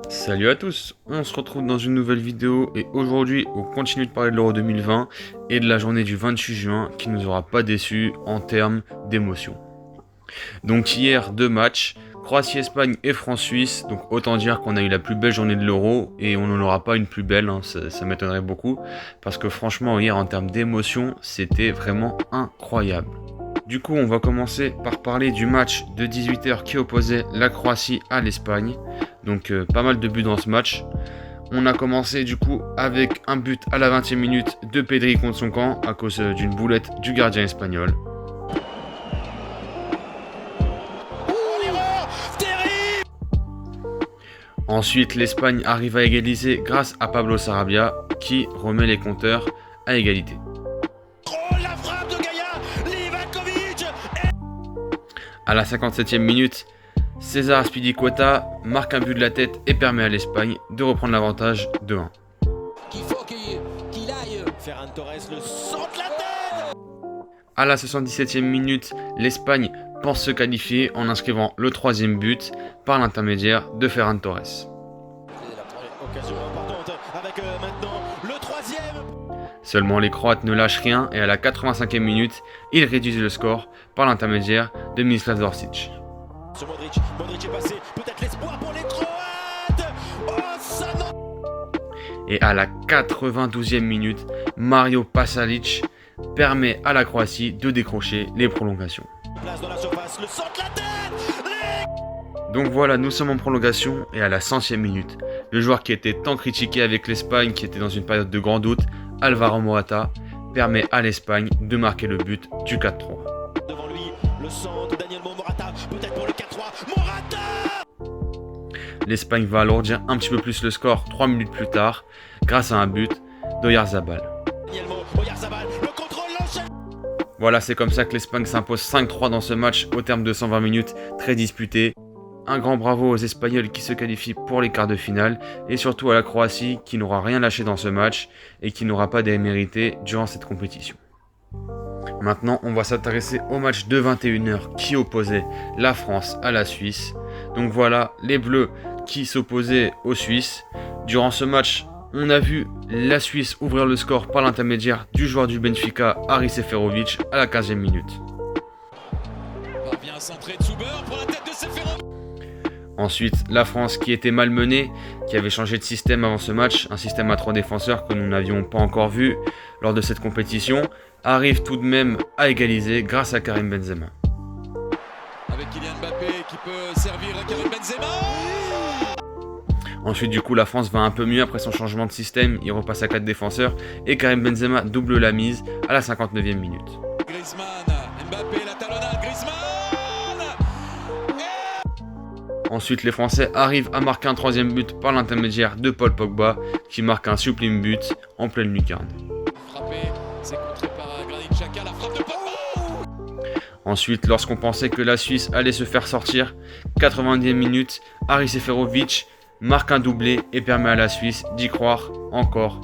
Salut à tous, on se retrouve dans une nouvelle vidéo et aujourd'hui on continue de parler de l'Euro 2020 et de la journée du 28 juin qui nous aura pas déçus en termes d'émotion. Donc hier, deux matchs, Croatie-Espagne et France-Suisse, donc autant dire qu'on a eu la plus belle journée de l'Euro et on n'en aura pas une plus belle, ça m'étonnerait beaucoup parce que franchement hier en termes d'émotion c'était vraiment incroyable. Du coup, on va commencer par parler du match de 18h qui opposait la Croatie à l'Espagne. Donc pas mal de buts dans ce match. On a commencé du coup avec un but à la 20e minute de Pedri contre son camp à cause d'une boulette du gardien espagnol. Ensuite, l'Espagne arrive à égaliser grâce à Pablo Sarabia qui remet les compteurs à égalité. À la 57e minute, César Azpilicueta marque un but de la tête et permet à l'Espagne de reprendre l'avantage de 1. À la 77e minute, l'Espagne pense se qualifier en inscrivant le troisième but par l'intermédiaire de Ferran Torres. Seulement les Croates ne lâchent rien et à la 85e minute, ils réduisent le score par l'intermédiaire de Mislav Orsic. Et à la 92e minute, Mario Pasalic permet à la Croatie de décrocher les prolongations. Donc voilà, nous sommes en prolongation et à la 100e minute, le joueur qui était tant critiqué avec l'Espagne, qui était dans une période de grand doute, Alvaro Morata, permet à l'Espagne de marquer le but du 4-3. Devant lui, le centre, Daniel Morata, peut-être pour le 4-3, Morata! L'Espagne va alourdir un petit peu plus le score 3 minutes plus tard, grâce à un but d'Oyarzabal. Voilà, c'est comme ça que l'Espagne s'impose 5-3 dans ce match au terme de 120 minutes, très disputé. Un grand bravo aux Espagnols qui se qualifient pour les quarts de finale et surtout à la Croatie qui n'aura rien lâché dans ce match et qui n'aura pas démérité durant cette compétition. Maintenant, on va s'intéresser au match de 21h qui opposait la France à la Suisse. Donc voilà, les Bleus qui s'opposaient aux Suisses. Durant ce match, on a vu la Suisse ouvrir le score par l'intermédiaire du joueur du Benfica, Haris Seferovic, à la 15e minute. Ensuite, la France qui était malmenée, qui avait changé de système avant ce match, un système à 3 défenseurs que nous n'avions pas encore vu lors de cette compétition, arrive tout de même à égaliser grâce à Karim Benzema. Avec Kylian Mbappé qui peut servir à Karim Benzema. Ensuite, du coup, la France va un peu mieux après son changement de système, il repasse à 4 défenseurs et Karim Benzema double la mise à la 59e minute. Griezmann, Mbappé, la talonnade, Griezmann. Ensuite, les Français arrivent à marquer un troisième but par l'intermédiaire de Paul Pogba qui marque un sublime but en pleine lucarne. Ensuite, lorsqu'on pensait que la Suisse allait se faire sortir, 90e minute, Haris Seferovic marque un doublé et permet à la Suisse d'y croire encore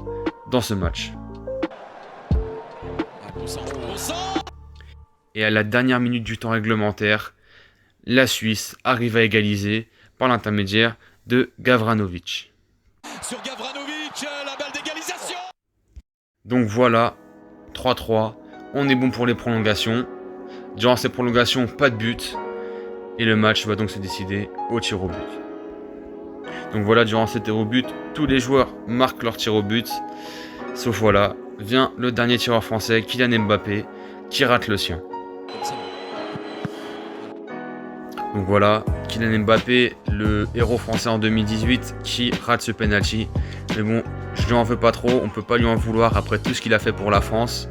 dans ce match. Et à la dernière minute du temps réglementaire, la Suisse arrive à égaliser par l'intermédiaire de Gavranovic. Sur Gavranovic, la balle d'égalisation. Donc voilà, 3-3, on est bon pour les prolongations. Durant ces prolongations, pas de but. Et le match va donc se décider au tir au but. Donc voilà, durant ces tirs au but, tous les joueurs marquent leur tir au but. Sauf voilà, vient le dernier tireur français, Kylian Mbappé, qui rate le sien. Donc voilà, Kylian Mbappé, le héros français en 2018, qui rate ce penalty. Mais bon, je lui en veux pas trop, on peut pas lui en vouloir après tout ce qu'il a fait pour la France.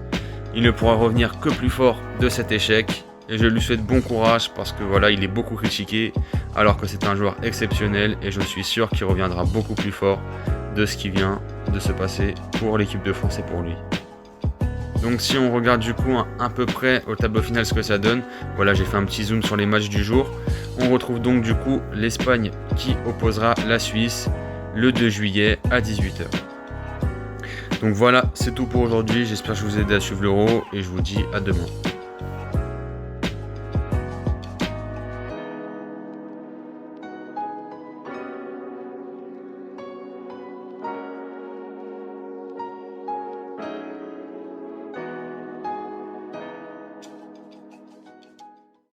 Il ne pourra revenir que plus fort de cet échec. Et je lui souhaite bon courage parce que voilà, il est beaucoup critiqué, alors que c'est un joueur exceptionnel et je suis sûr qu'il reviendra beaucoup plus fort de ce qui vient de se passer pour l'équipe de France et pour lui. Donc si on regarde du coup à peu près au tableau final ce que ça donne, voilà, j'ai fait un petit zoom sur les matchs du jour. On retrouve donc du coup l'Espagne qui opposera la Suisse le 2 juillet à 18h. Donc voilà, c'est tout pour aujourd'hui, j'espère que je vous ai aidé à suivre l'Euro et je vous dis à demain.